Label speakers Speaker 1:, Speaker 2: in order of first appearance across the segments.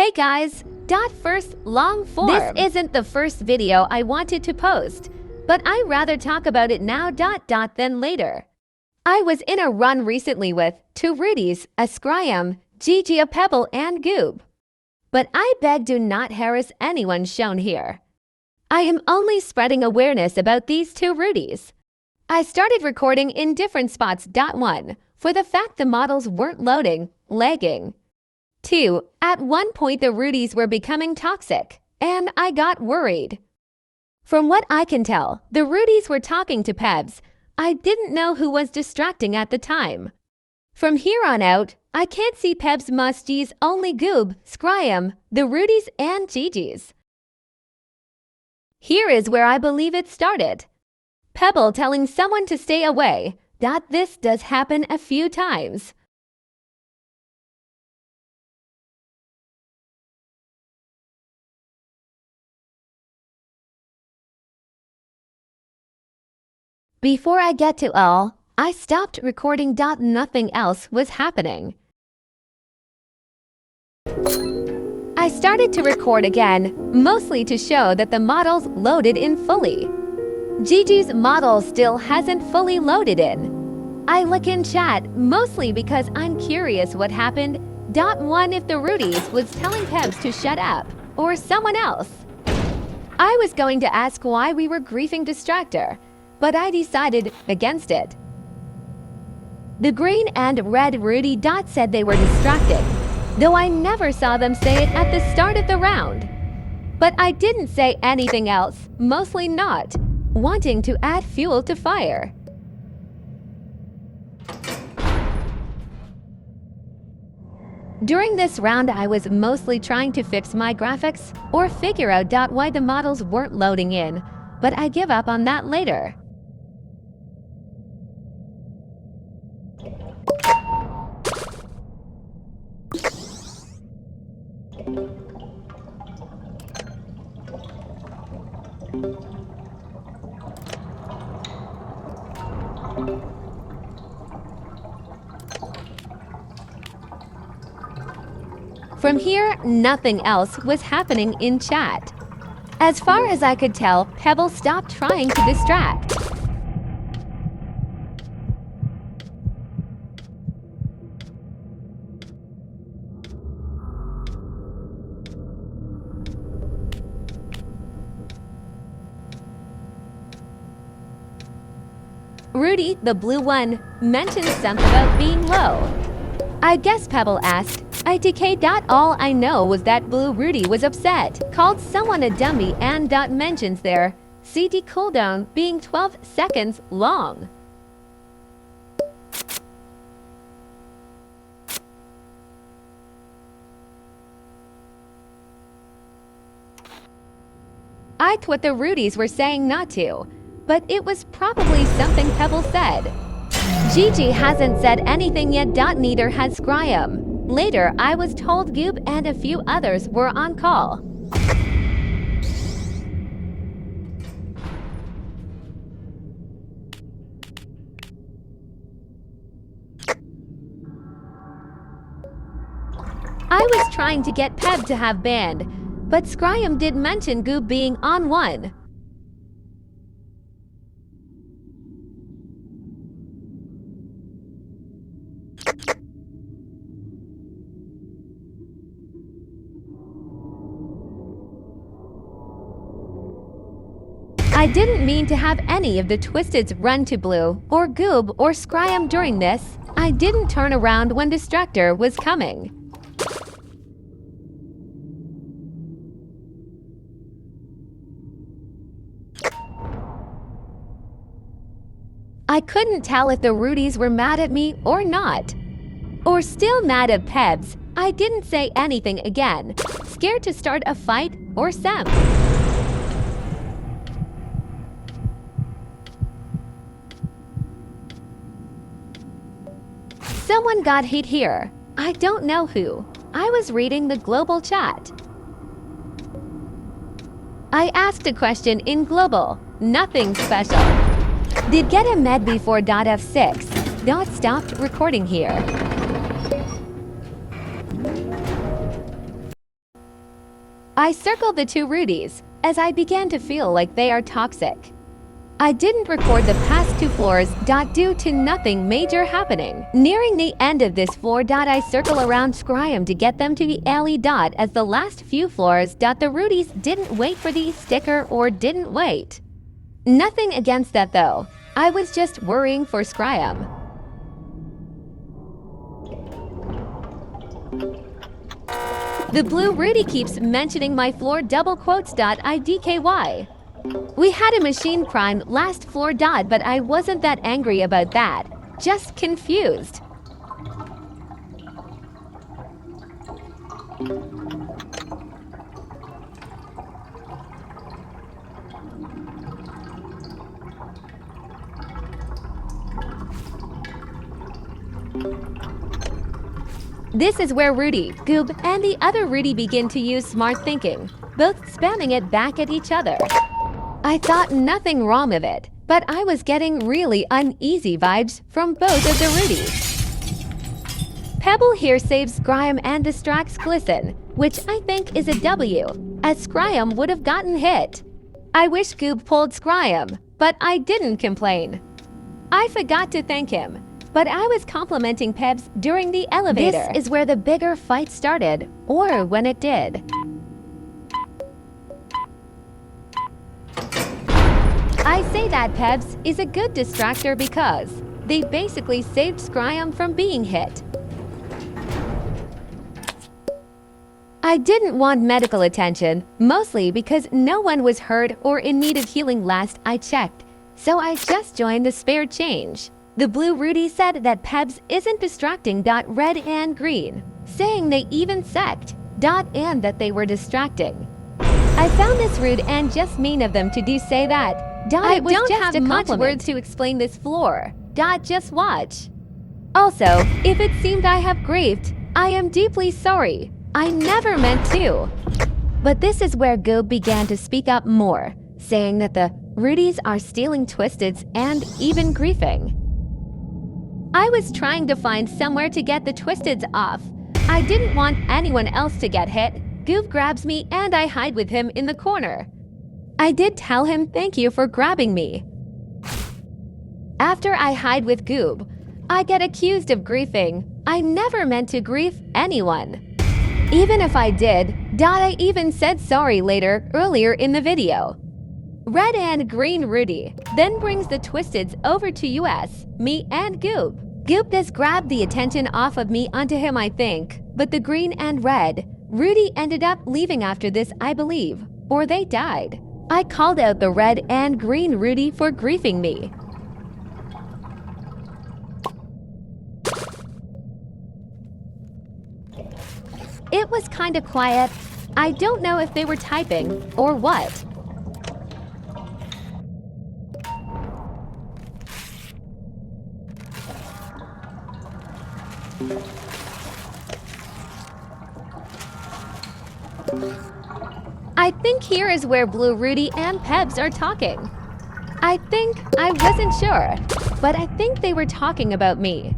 Speaker 1: Hey guys! First, long form. This isn't the first video I wanted to post, but I'd rather talk about it now than later. I was in a run recently with 2 Rudies, a Scryam, Gigi a Pebble and Goob. But I beg do not harass anyone shown here. I am only spreading awareness about these 2 Rudies. I started recording in different spots. 1. For the fact the models weren't loading, lagging. 2. At one point the Rudies were becoming toxic, and I got worried. From what I can tell, the Rudies were talking to Pebs. I didn't know who was distracting at the time. From here on out, I can't see Pebs musties, only Goob, Scryam, the Rudies and Gigi's. Here is where I believe it started. Pebble telling someone to stay away. This does happen a few times. Before I get to all, I stopped recording. Nothing else was happening. I started to record again, mostly to show that the models loaded in fully. Gigi's model still hasn't fully loaded in. I look in chat, mostly because I'm curious what happened. 1. If the Rudies was telling Pebs to shut up, or someone else. I was going to ask why we were griefing Distractor, but I decided against it. The green and red Rudi said they were distracted, though I never saw them say it at the start of the round. But I didn't say anything else, mostly not wanting to add fuel to fire. During this round, I was mostly trying to fix my graphics or figure out why the models weren't loading in, but I give up on that later. From here, nothing else was happening in chat. As far as I could tell, Pebble stopped trying to distract. Rudi, the blue one, mentioned something about being low. I guess Pebble asked, ITK. All I know was that blue Rudi was upset, called someone a dummy and mentions their CD cooldown being 12 seconds long. I thought the Rudies were saying not to, but it was probably something Pebble said. Gigi hasn't said anything yet. Neither has Scryam. Later, I was told Goob and a few others were on call. I was trying to get Peb to have banned, but Scryam did mention Goob being on one. I didn't mean to have any of the Twisteds run to blue, or Goob, or Scryam during this. I didn't turn around when Distractor was coming. I couldn't tell if the Rudies were mad at me or not. Or still mad at Pebs. I didn't say anything again, scared to start a fight or sem. Someone got hate here. I don't know who. I was reading the global chat. I asked a question in global. Nothing special. Did get a med before .f6. Stopped recording here. I circled the two Rudys, as I began to feel like they are toxic. I didn't record the past 2 floors due to nothing major happening. Nearing the end of this floor I circle around Scryam to get them to the alley as the last few floors the Rudys didn't wait for the sticker or didn't wait. Nothing against that though. I was just worrying for Scryam. The blue Rudy keeps mentioning my floor double quotes idky. We had a machine prime last floor but I wasn't that angry about that, just confused. This is where Rudy, Goob, and the other Rudy begin to use smart thinking, both spamming it back at each other. I thought nothing wrong with it, but I was getting really uneasy vibes from both of the Rudys. Pebble here saves Scryam and distracts Glisten, which I think is a W, as Scryam would have gotten hit. I wish Goob pulled Scryam, but I didn't complain. I forgot to thank him, but I was complimenting Pebs during the elevator. This is where the bigger fight started, or when it did. I say that Pebs is a good distractor because they basically saved Scryam from being hit. I didn't want medical attention, mostly because no one was hurt or in need of healing last I checked, so I just joined the spare change. The blue Rudy said that Pebs isn't distracting red and green, saying they even sect and that they were distracting. I found this rude and just mean of them to say that. I don't have much words to explain this floor. Just watch. Also, if it seemed I have grieved, I am deeply sorry. I never meant to. But this is where Goob began to speak up more, saying that the Rudys are stealing Twisteds and even griefing. I was trying to find somewhere to get the Twisteds off. I didn't want anyone else to get hit. Goob grabs me and I hide with him in the corner. I did tell him thank you for grabbing me. After I hide with Goob, I get accused of griefing. I never meant to grief anyone. Even if I did, I even said sorry earlier in the video. Red and Green Rudy then brings the Twisteds over to us, me and Goob. Goob does grab the attention off of me onto him I think, but the Green and Red Rudy ended up leaving after this I believe, or they died. I called out the Red and Green Rudy for griefing me. It was kind of quiet. I don't know if they were typing or what. I think here is where Blue Rudy and Pebs are talking. I wasn't sure, but I think they were talking about me.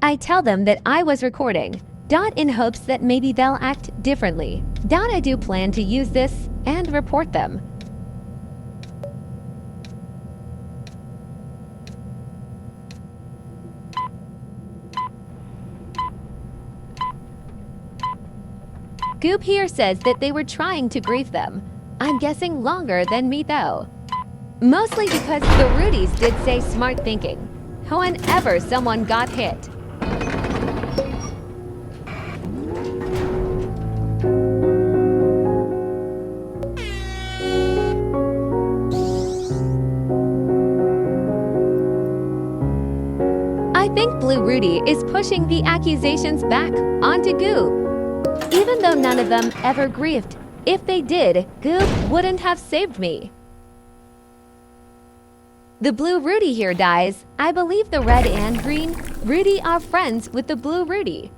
Speaker 1: I tell them that I was recording, in hopes that maybe they'll act differently. I do plan to use this and report them. Goob here says that they were trying to grief them. I'm guessing longer than me though. Mostly because the Rudys did say smart thinking, whenever someone got hit. I think Blue Rudy is pushing the accusations back onto Goob. Even though none of them ever griefed, if they did, Goob wouldn't have saved me. The Blue Rudy here dies. I believe the Red and Green Rudy are friends with the Blue Rudy.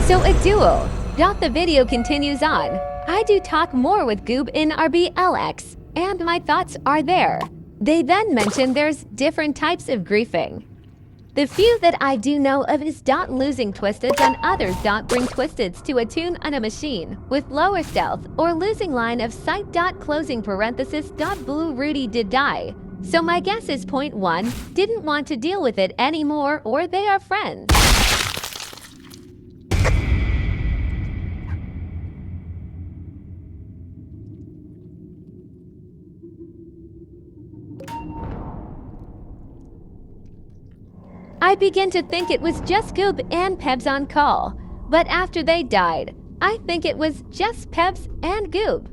Speaker 1: So a duo. The video continues on. I do talk more with Goob in RBLX, and my thoughts are there. They then mention there's different types of griefing. The few that I do know of is losing twisteds on others. Bring twisteds to a tune on a machine with lower stealth or losing line of sight. Closing parenthesis. Blue Rudy did die. So my guess is point 1 didn't want to deal with it anymore, or they are friends. I begin to think it was just Goob and Pebs on call, but after they died, I think it was just Pebs and Goob.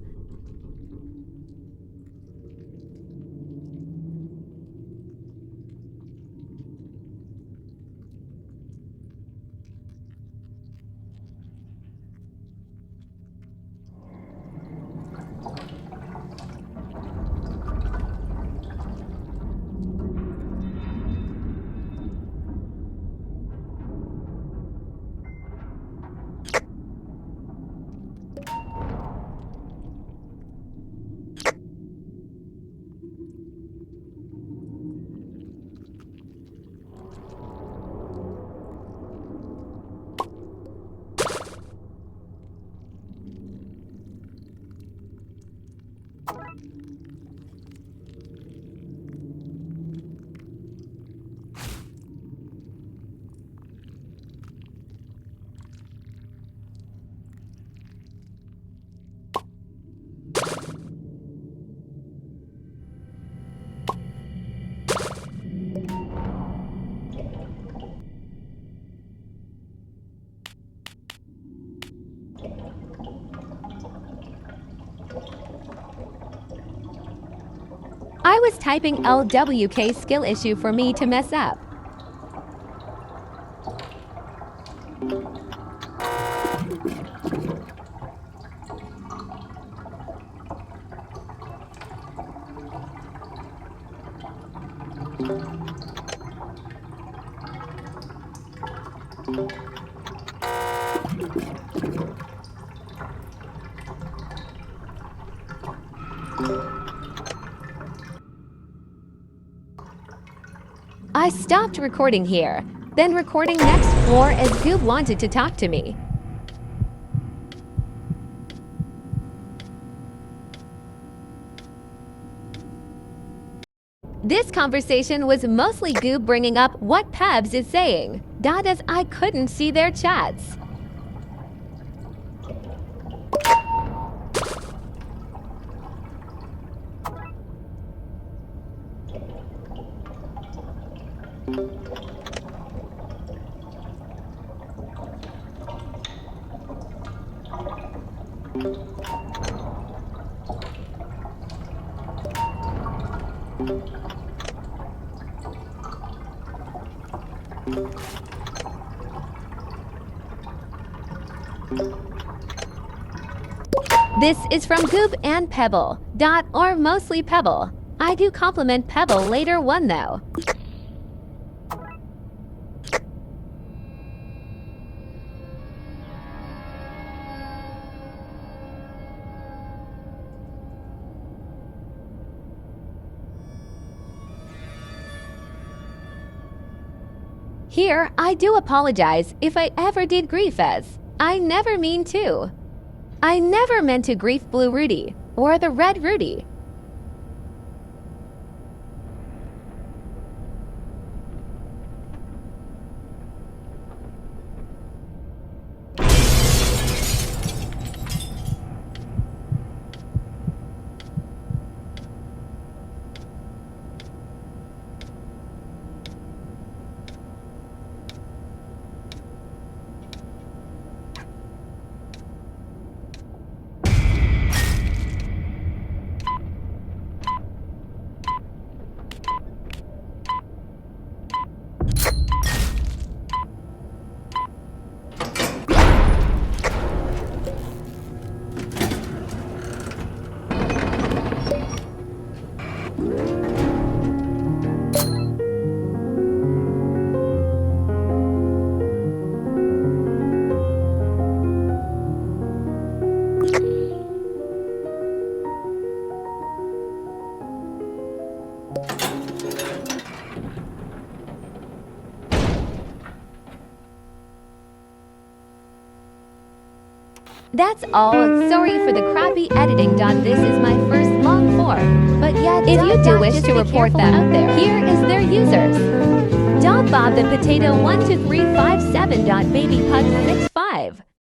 Speaker 1: I was typing LWK skill issue for me to mess up. I stopped recording here, then recording next floor as Goob wanted to talk to me. This conversation was mostly Goob bringing up what Pebs is saying, as I couldn't see their chats. This is from Goob and Pebble, or mostly Pebble. I do compliment Pebble later one though. Here, I do apologize if I ever did grief as. I never mean to. I never meant to grief Blue Rudy, or the Red Rudy. That's all. Sorry for the crappy editing. This is my first long form. But yeah, if you do wish to report them out there, here is their users. Bob the Potato 12357. Baby Pug 65.